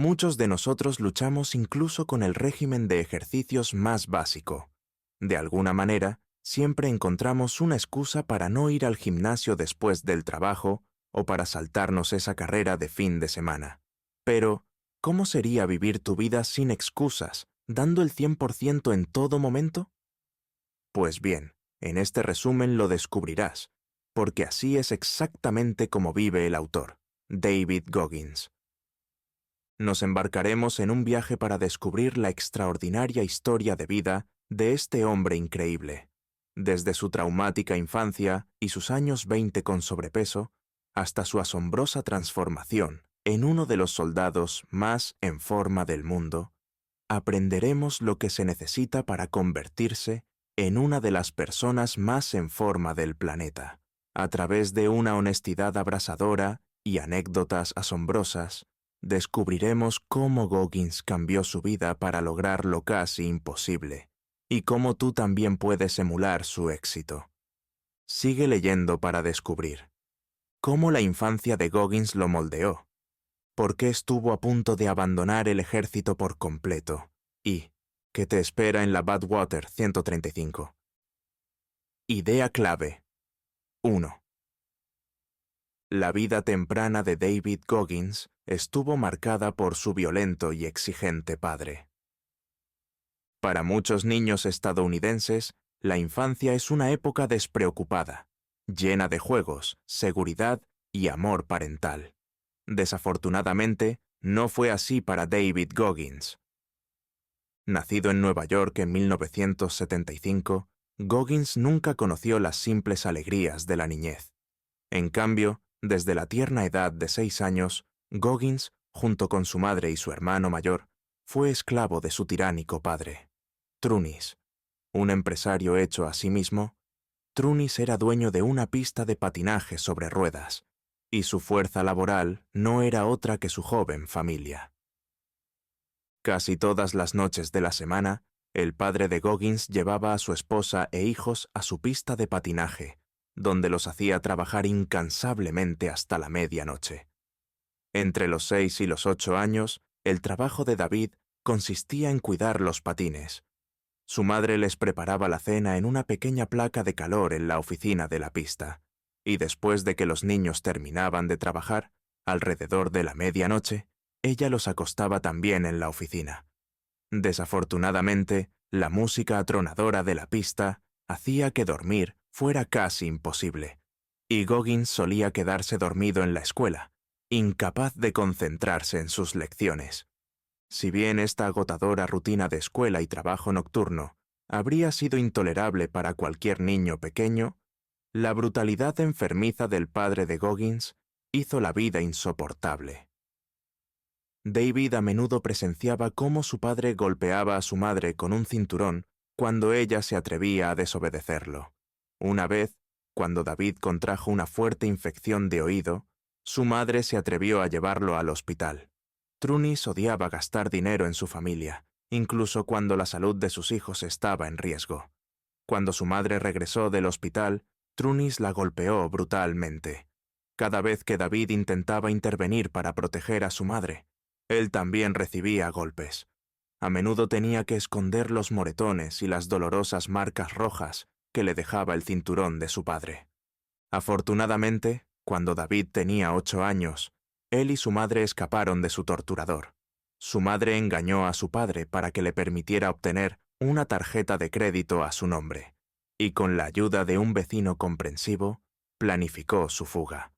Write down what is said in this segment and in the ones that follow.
Muchos de nosotros luchamos incluso con el régimen de ejercicios más básico. De alguna manera, siempre encontramos una excusa para no ir al gimnasio después del trabajo o para saltarnos esa carrera de fin de semana. Pero, ¿cómo sería vivir tu vida sin excusas, dando el 100% en todo momento? Pues bien, en este resumen lo descubrirás, porque así es exactamente como vive el autor, David Goggins. Nos embarcaremos en un viaje para descubrir la extraordinaria historia de vida de este hombre increíble, desde su traumática infancia y sus años 20 con sobrepeso, hasta su asombrosa transformación en uno de los soldados más en forma del mundo. Aprenderemos lo que se necesita para convertirse en una de las personas más en forma del planeta, a través de una honestidad abrasadora y anécdotas asombrosas. Descubriremos cómo Goggins cambió su vida para lograr lo casi imposible, y cómo tú también puedes emular su éxito. Sigue leyendo para descubrir cómo la infancia de Goggins lo moldeó, por qué estuvo a punto de abandonar el ejército por completo, y qué te espera en la Badwater 135. Idea clave. 1. La vida temprana de David Goggins estuvo marcada por su violento y exigente padre. Para muchos niños estadounidenses, la infancia es una época despreocupada, llena de juegos, seguridad y amor parental. Desafortunadamente, no fue así para David Goggins. Nacido en Nueva York en 1975, Goggins nunca conoció las simples alegrías de la niñez. En cambio, desde la tierna edad de 6 años, Goggins, junto con su madre y su hermano mayor, fue esclavo de su tiránico padre. Trunis, un empresario hecho a sí mismo, Trunis era dueño de una pista de patinaje sobre ruedas, y su fuerza laboral no era otra que su joven familia. Casi todas las noches de la semana, el padre de Goggins llevaba a su esposa e hijos a su pista de patinaje, donde los hacía trabajar incansablemente hasta la medianoche. Entre los 6 y los 8 años, el trabajo de David consistía en cuidar los patines. Su madre les preparaba la cena en una pequeña placa de calor en la oficina de la pista, y después de que los niños terminaban de trabajar, alrededor de la medianoche, ella los acostaba también en la oficina. Desafortunadamente, la música atronadora de la pista hacía que dormir fuera casi imposible, y Goggins solía quedarse dormido en la escuela, incapaz de concentrarse en sus lecciones. Si bien esta agotadora rutina de escuela y trabajo nocturno habría sido intolerable para cualquier niño pequeño, la brutalidad enfermiza del padre de Goggins hizo la vida insoportable. David a menudo presenciaba cómo su padre golpeaba a su madre con un cinturón cuando ella se atrevía a desobedecerlo. Una vez, cuando David contrajo una fuerte infección de oído, su madre se atrevió a llevarlo al hospital. Trunis odiaba gastar dinero en su familia, incluso cuando la salud de sus hijos estaba en riesgo. Cuando su madre regresó del hospital, Trunis la golpeó brutalmente. Cada vez que David intentaba intervenir para proteger a su madre, él también recibía golpes. A menudo tenía que esconder los moretones y las dolorosas marcas rojas que le dejaba el cinturón de su padre. Afortunadamente, cuando David tenía 8 años, él y su madre escaparon de su torturador. Su madre engañó a su padre para que le permitiera obtener una tarjeta de crédito a su nombre, y con la ayuda de un vecino comprensivo, planificó su fuga.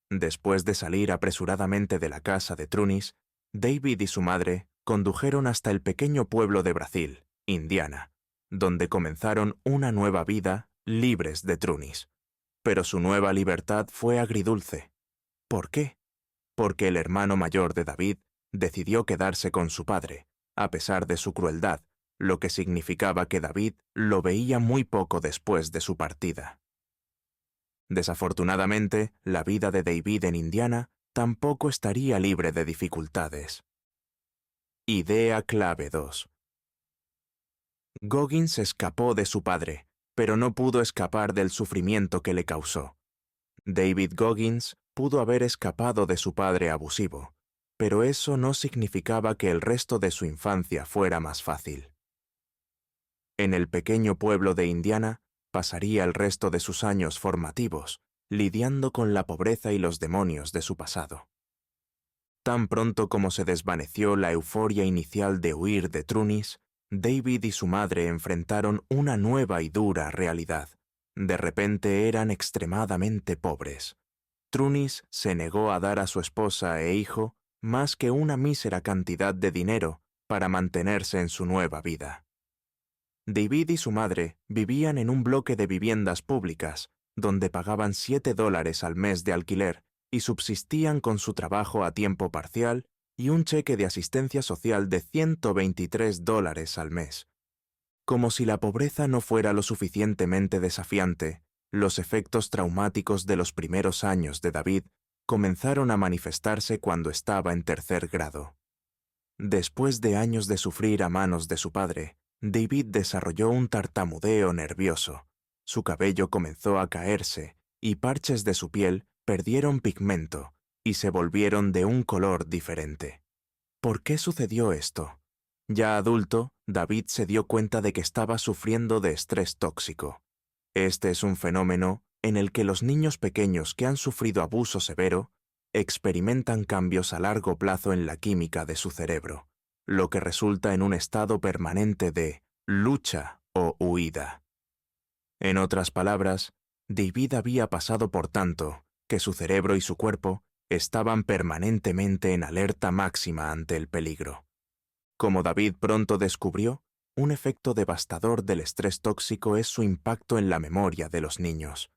Después de salir apresuradamente de la casa de Trunis, David y su madre condujeron hasta el pequeño pueblo de Brasil, Indiana, donde comenzaron una nueva vida libres de Trunis. Pero su nueva libertad fue agridulce. ¿Por qué? Porque el hermano mayor de David decidió quedarse con su padre, a pesar de su crueldad, lo que significaba que David lo veía muy poco después de su partida. Desafortunadamente, la vida de David en Indiana tampoco estaría libre de dificultades. Idea clave 2. Goggins escapó de su padre, pero no pudo escapar del sufrimiento que le causó. David Goggins pudo haber escapado de su padre abusivo, pero eso no significaba que el resto de su infancia fuera más fácil. En el pequeño pueblo de Indiana, pasaría el resto de sus años formativos, lidiando con la pobreza y los demonios de su pasado. Tan pronto como se desvaneció la euforia inicial de huir de Trunis, David y su madre enfrentaron una nueva y dura realidad. De repente eran extremadamente pobres. Trunis se negó a dar a su esposa e hijo más que una mísera cantidad de dinero para mantenerse en su nueva vida. David y su madre vivían en un bloque de viviendas públicas, donde pagaban $7 al mes de alquiler y subsistían con su trabajo a tiempo parcial y un cheque de asistencia social de $123 al mes. Como si la pobreza no fuera lo suficientemente desafiante, los efectos traumáticos de los primeros años de David comenzaron a manifestarse cuando estaba en 3er grado. Después de años de sufrir a manos de su padre, David desarrolló un tartamudeo nervioso. Su cabello comenzó a caerse y parches de su piel perdieron pigmento y se volvieron de un color diferente. ¿Por qué sucedió esto? Ya adulto, David se dio cuenta de que estaba sufriendo de estrés tóxico. Este es un fenómeno en el que los niños pequeños que han sufrido abuso severo experimentan cambios a largo plazo en la química de su cerebro, lo que resulta en un estado permanente de lucha o huida. En otras palabras, David había pasado por tanto que su cerebro y su cuerpo estaban permanentemente en alerta máxima ante el peligro. Como David pronto descubrió, un efecto devastador del estrés tóxico es su impacto en la memoria de los niños.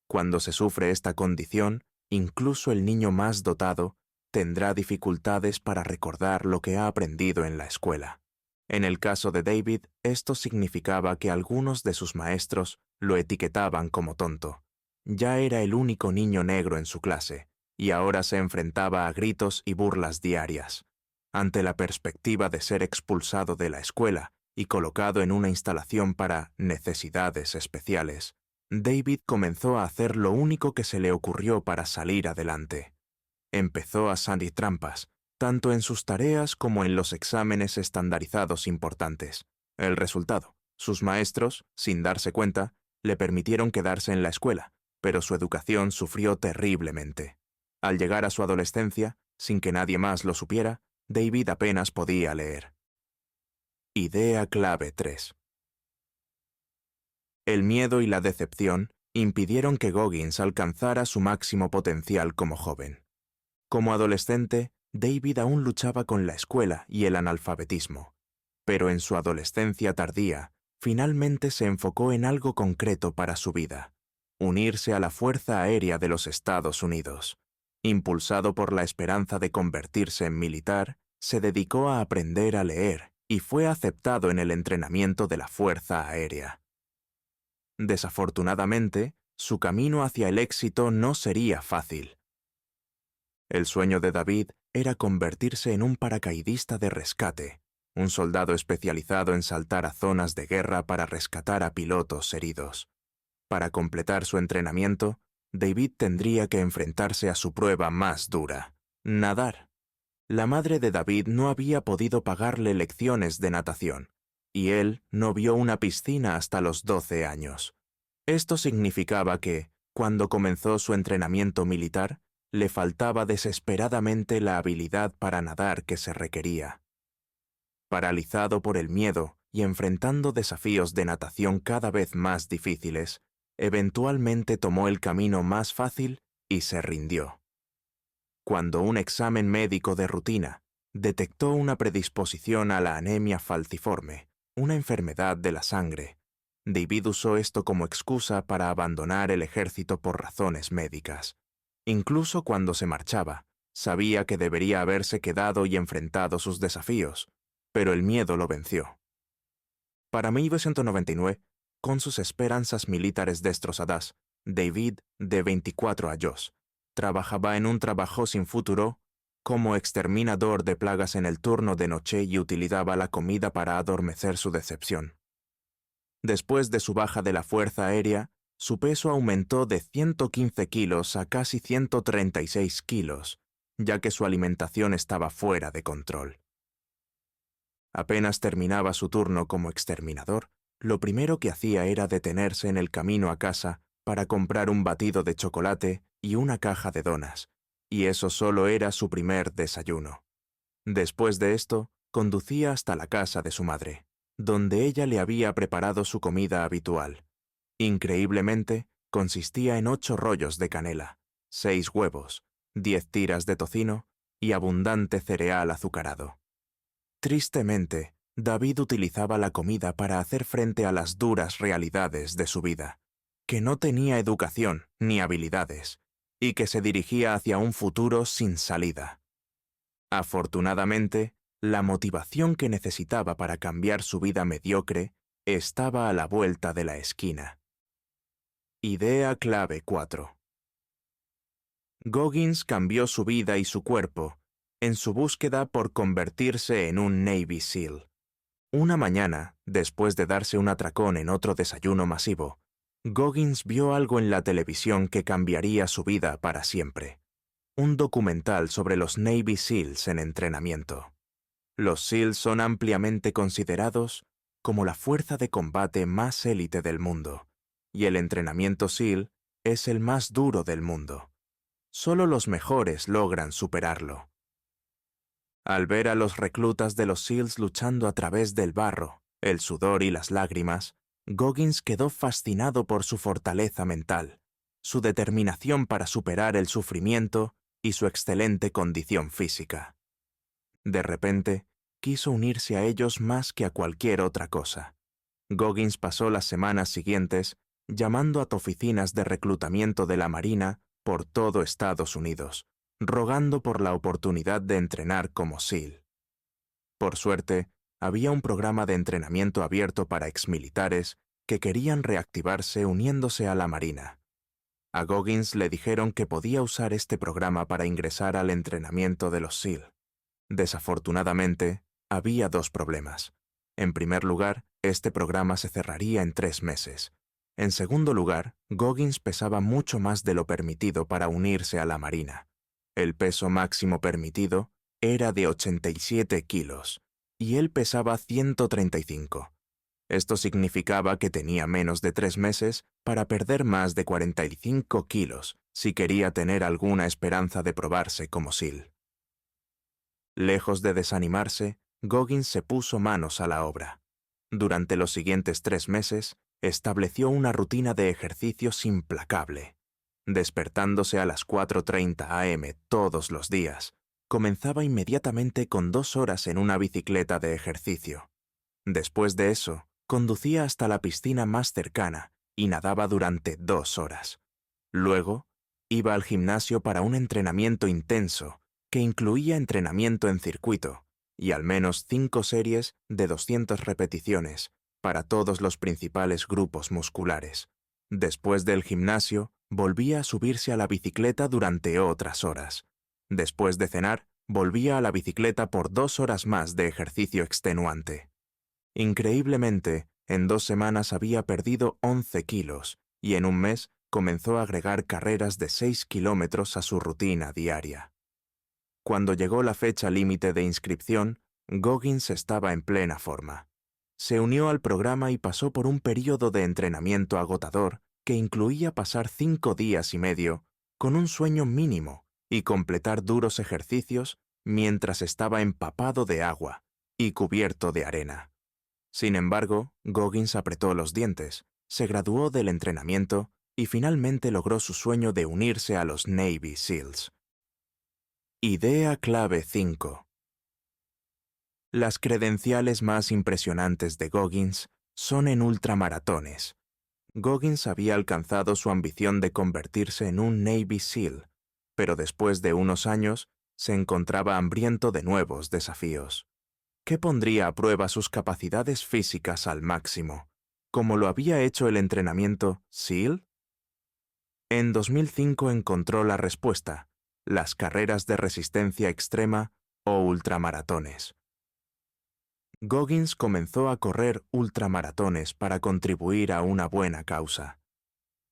Cuando se sufre esta condición, incluso el niño más dotado tendrá dificultades para recordar lo que ha aprendido en la escuela. En el caso de David, esto significaba que algunos de sus maestros lo etiquetaban como tonto. Ya era el único niño negro en su clase, y ahora se enfrentaba a gritos y burlas diarias. Ante la perspectiva de ser expulsado de la escuela y colocado en una instalación para necesidades especiales, David comenzó a hacer lo único que se le ocurrió para salir adelante. Empezó a salir trampas, tanto en sus tareas como en los exámenes estandarizados importantes. El resultado: sus maestros, sin darse cuenta, le permitieron quedarse en la escuela, pero su educación sufrió terriblemente. Al llegar a su adolescencia, sin que nadie más lo supiera, David apenas podía leer. Idea clave 3. El miedo y la decepción impidieron que Goggins alcanzara su máximo potencial como joven. Como adolescente, David aún luchaba con la escuela y el analfabetismo, pero en su adolescencia tardía, finalmente se enfocó en algo concreto para su vida: unirse a la Fuerza Aérea de los Estados Unidos. Impulsado por la esperanza de convertirse en militar, se dedicó a aprender a leer y fue aceptado en el entrenamiento de la Fuerza Aérea. Desafortunadamente, su camino hacia el éxito no sería fácil. El sueño de David era convertirse en un paracaidista de rescate, un soldado especializado en saltar a zonas de guerra para rescatar a pilotos heridos. Para completar su entrenamiento, David tendría que enfrentarse a su prueba más dura: nadar. La madre de David no había podido pagarle lecciones de natación, y él no vio una piscina hasta los 12 años. Esto significaba que, cuando comenzó su entrenamiento militar, le faltaba desesperadamente la habilidad para nadar que se requería. Paralizado por el miedo y enfrentando desafíos de natación cada vez más difíciles, eventualmente tomó el camino más fácil y se rindió. Cuando un examen médico de rutina detectó una predisposición a la anemia falciforme, una enfermedad de la sangre, David usó esto como excusa para abandonar el ejército por razones médicas. Incluso cuando se marchaba, sabía que debería haberse quedado y enfrentado sus desafíos, pero el miedo lo venció. Para 1999, con sus esperanzas militares destrozadas, David, de 24 años, trabajaba en un trabajo sin futuro como exterminador de plagas en el turno de noche y utilizaba la comida para adormecer su decepción. Después de su baja de la Fuerza Aérea, su peso aumentó de 115 kilos a casi 136 kilos, ya que su alimentación estaba fuera de control. Apenas terminaba su turno como exterminador, lo primero que hacía era detenerse en el camino a casa para comprar un batido de chocolate y una caja de donas, y eso solo era su primer desayuno. Después de esto, conducía hasta la casa de su madre, donde ella le había preparado su comida habitual. Increíblemente, consistía en 8 rollos de canela, 6 huevos, 10 tiras de tocino y abundante cereal azucarado. Tristemente, David utilizaba la comida para hacer frente a las duras realidades de su vida, que no tenía educación ni habilidades, y que se dirigía hacia un futuro sin salida. Afortunadamente, la motivación que necesitaba para cambiar su vida mediocre estaba a la vuelta de la esquina. Idea clave 4. Goggins cambió su vida y su cuerpo en su búsqueda por convertirse en un Navy SEAL. Una mañana, después de darse un atracón en otro desayuno masivo, Goggins vio algo en la televisión que cambiaría su vida para siempre. Un documental sobre los Navy SEALs en entrenamiento. Los SEALs son ampliamente considerados como la fuerza de combate más élite del mundo, y el entrenamiento SEAL es el más duro del mundo. Solo los mejores logran superarlo. Al ver a los reclutas de los SEALs luchando a través del barro, el sudor y las lágrimas, Goggins quedó fascinado por su fortaleza mental, su determinación para superar el sufrimiento y su excelente condición física. De repente, quiso unirse a ellos más que a cualquier otra cosa. Goggins pasó las semanas siguientes llamando a oficinas de reclutamiento de la Marina por todo Estados Unidos, rogando por la oportunidad de entrenar como SEAL. Por suerte, había un programa de entrenamiento abierto para exmilitares que querían reactivarse uniéndose a la Marina. A Goggins le dijeron que podía usar este programa para ingresar al entrenamiento de los SEAL. Desafortunadamente, había 2 problemas. En primer lugar, este programa se cerraría en 3 meses. En segundo lugar, Goggins pesaba mucho más de lo permitido para unirse a la Marina. El peso máximo permitido era de 87 kilos, y él pesaba 135. Esto significaba que tenía menos de 3 meses para perder más de 45 kilos si quería tener alguna esperanza de probarse como SEAL. Lejos de desanimarse, Goggins se puso manos a la obra. Durante los siguientes 3 meses, estableció una rutina de ejercicios implacable. Despertándose a las 4:30 am todos los días, comenzaba inmediatamente con 2 horas en una bicicleta de ejercicio. Después de eso, conducía hasta la piscina más cercana y nadaba durante 2 horas. Luego, iba al gimnasio para un entrenamiento intenso que incluía entrenamiento en circuito y al menos 5 series de 200 repeticiones para todos los principales grupos musculares. Después del gimnasio, volvía a subirse a la bicicleta durante otras horas. Después de cenar, volvía a la bicicleta por 2 horas más de ejercicio extenuante. Increíblemente, en 2 semanas había perdido 11 kilos y en un mes comenzó a agregar carreras de 6 kilómetros a su rutina diaria. Cuando llegó la fecha límite de inscripción, Goggins estaba en plena forma. Se unió al programa y pasó por un período de entrenamiento agotador que incluía pasar 5 días y medio con un sueño mínimo y completar duros ejercicios mientras estaba empapado de agua y cubierto de arena. Sin embargo, Goggins apretó los dientes, se graduó del entrenamiento y finalmente logró su sueño de unirse a los Navy SEALs. Idea clave 5. Las credenciales más impresionantes de Goggins son en ultramaratones. Goggins había alcanzado su ambición de convertirse en un Navy SEAL, pero después de unos años se encontraba hambriento de nuevos desafíos. ¿Qué pondría a prueba sus capacidades físicas al máximo, como lo había hecho el entrenamiento SEAL? En 2005 encontró la respuesta: las carreras de resistencia extrema o ultramaratones. Goggins comenzó a correr ultramaratones para contribuir a una buena causa.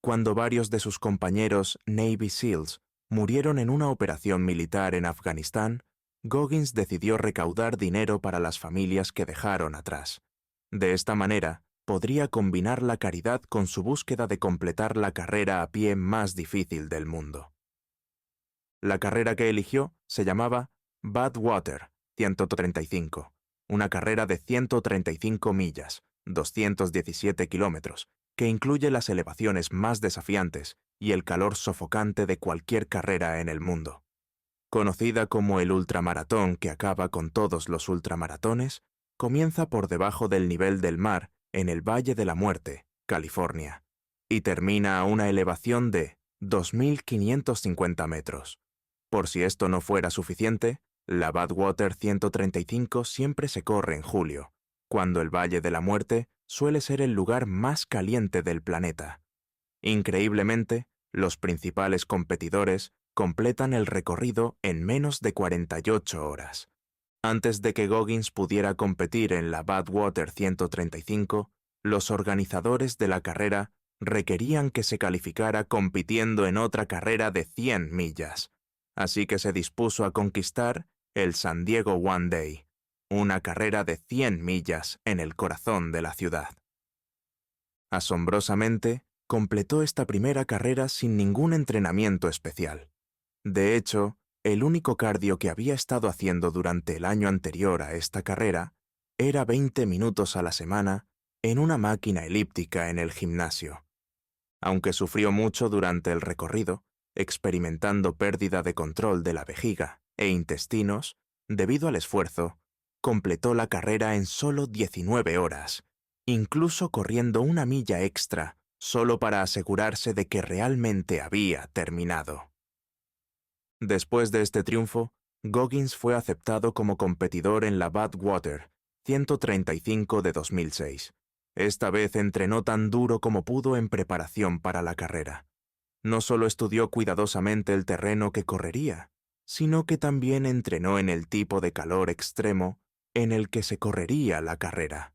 Cuando varios de sus compañeros Navy SEALs murieron en una operación militar en Afganistán, Goggins decidió recaudar dinero para las familias que dejaron atrás. De esta manera, podría combinar la caridad con su búsqueda de completar la carrera a pie más difícil del mundo. La carrera que eligió se llamaba Badwater 135, una carrera de 135 millas, 217 kilómetros, que incluye las elevaciones más desafiantes y el calor sofocante de cualquier carrera en el mundo. Conocida como el ultramaratón que acaba con todos los ultramaratones, comienza por debajo del nivel del mar en el Valle de la Muerte, California, y termina a una elevación de 2.550 metros. Por si esto no fuera suficiente, la Badwater 135 siempre se corre en julio, cuando el Valle de la Muerte suele ser el lugar más caliente del planeta. Increíblemente, los principales competidores completan el recorrido en menos de 48 horas. Antes de que Goggins pudiera competir en la Badwater 135, los organizadores de la carrera requerían que se calificara compitiendo en otra carrera de 100 millas, así que se dispuso a conquistar el San Diego One Day, una carrera de 100 millas en el corazón de la ciudad. Asombrosamente, completó esta primera carrera sin ningún entrenamiento especial. De hecho, el único cardio que había estado haciendo durante el año anterior a esta carrera era 20 minutos a la semana en una máquina elíptica en el gimnasio. Aunque sufrió mucho durante el recorrido, experimentando pérdida de control de la vejiga e intestinos, debido al esfuerzo, completó la carrera en solo 19 horas, incluso corriendo una milla extra solo para asegurarse de que realmente había terminado. Después de este triunfo, Goggins fue aceptado como competidor en la Badwater 135 de 2006. Esta vez entrenó tan duro como pudo en preparación para la carrera. No solo estudió cuidadosamente el terreno que correría, sino que también entrenó en el tipo de calor extremo en el que se correría la carrera.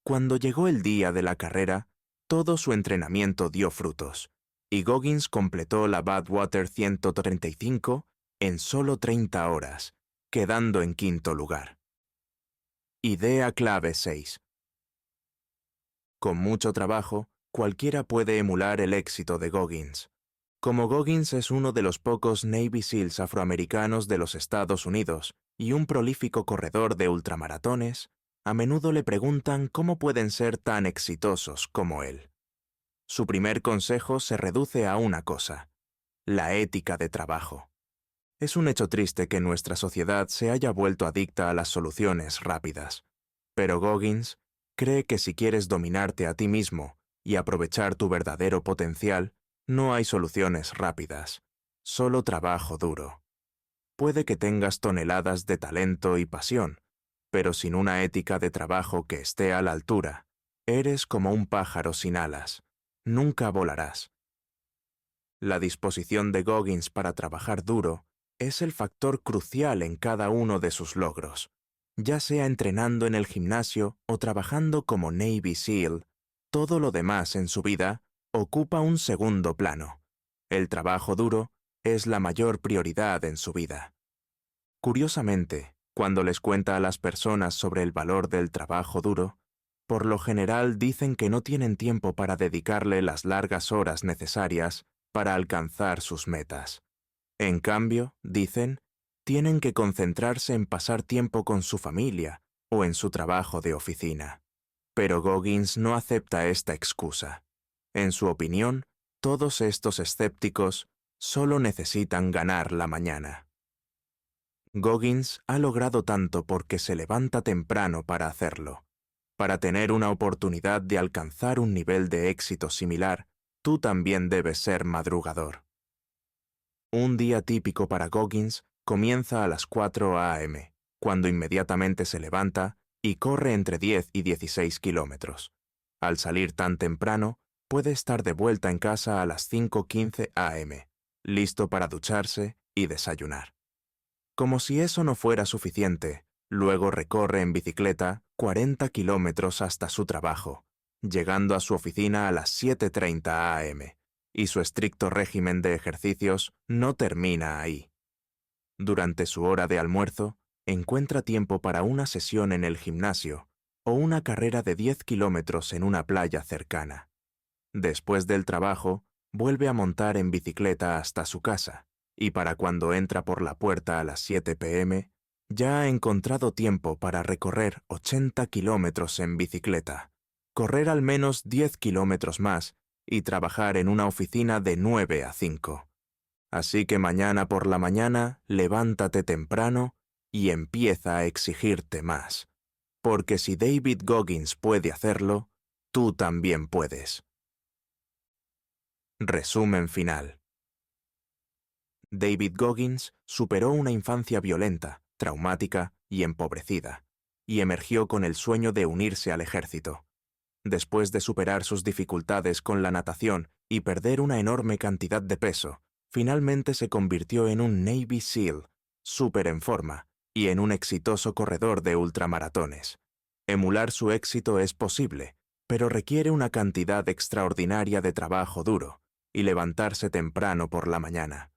Cuando llegó el día de la carrera, todo su entrenamiento dio frutos, y Goggins completó la Badwater 135 en solo 30 horas, quedando en quinto lugar. Idea clave 6. Con mucho trabajo, cualquiera puede emular el éxito de Goggins. Como Goggins es uno de los pocos Navy SEALs afroamericanos de los Estados Unidos y un prolífico corredor de ultramaratones, a menudo le preguntan cómo pueden ser tan exitosos como él. Su primer consejo se reduce a una cosa: la ética de trabajo. Es un hecho triste que nuestra sociedad se haya vuelto adicta a las soluciones rápidas, pero Goggins cree que si quieres dominarte a ti mismo y aprovechar tu verdadero potencial, no hay soluciones rápidas, solo trabajo duro. Puede que tengas toneladas de talento y pasión, pero sin una ética de trabajo que esté a la altura, eres como un pájaro sin alas. Nunca volarás. La disposición de Goggins para trabajar duro es el factor crucial en cada uno de sus logros. Ya sea entrenando en el gimnasio o trabajando como Navy SEAL, todo lo demás en su vida ocupa un segundo plano. El trabajo duro es la mayor prioridad en su vida. Curiosamente, cuando les cuenta a las personas sobre el valor del trabajo duro, por lo general dicen que no tienen tiempo para dedicarle las largas horas necesarias para alcanzar sus metas. En cambio, dicen, tienen que concentrarse en pasar tiempo con su familia o en su trabajo de oficina. Pero Goggins no acepta esta excusa. En su opinión, todos estos escépticos solo necesitan ganar la mañana. Goggins ha logrado tanto porque se levanta temprano para hacerlo. Para tener una oportunidad de alcanzar un nivel de éxito similar, tú también debes ser madrugador. Un día típico para Goggins comienza a las 4 a.m., cuando inmediatamente se levanta y corre entre 10 y 16 kilómetros. Al salir tan temprano, puede estar de vuelta en casa a las 5:15 a.m., listo para ducharse y desayunar. Como si eso no fuera suficiente, luego recorre en bicicleta 40 kilómetros hasta su trabajo, llegando a su oficina a las 7:30 a.m., Y su estricto régimen de ejercicios no termina ahí. Durante su hora de almuerzo, encuentra tiempo para una sesión en el gimnasio o una carrera de 10 kilómetros en una playa cercana. Después del trabajo, vuelve a montar en bicicleta hasta su casa, y para cuando entra por la puerta a las 7 p.m., ya ha encontrado tiempo para recorrer 80 kilómetros en bicicleta, correr al menos 10 kilómetros más y trabajar en una oficina de 9 a 5. Así que mañana por la mañana, levántate temprano y empieza a exigirte más. Porque si David Goggins puede hacerlo, tú también puedes. Resumen final. David Goggins superó una infancia violenta, traumática y empobrecida, y emergió con el sueño de unirse al ejército. Después de superar sus dificultades con la natación y perder una enorme cantidad de peso, finalmente se convirtió en un Navy SEAL, súper en forma, y en un exitoso corredor de ultramaratones. Emular su éxito es posible, pero requiere una cantidad extraordinaria de trabajo duro y levantarse temprano por la mañana.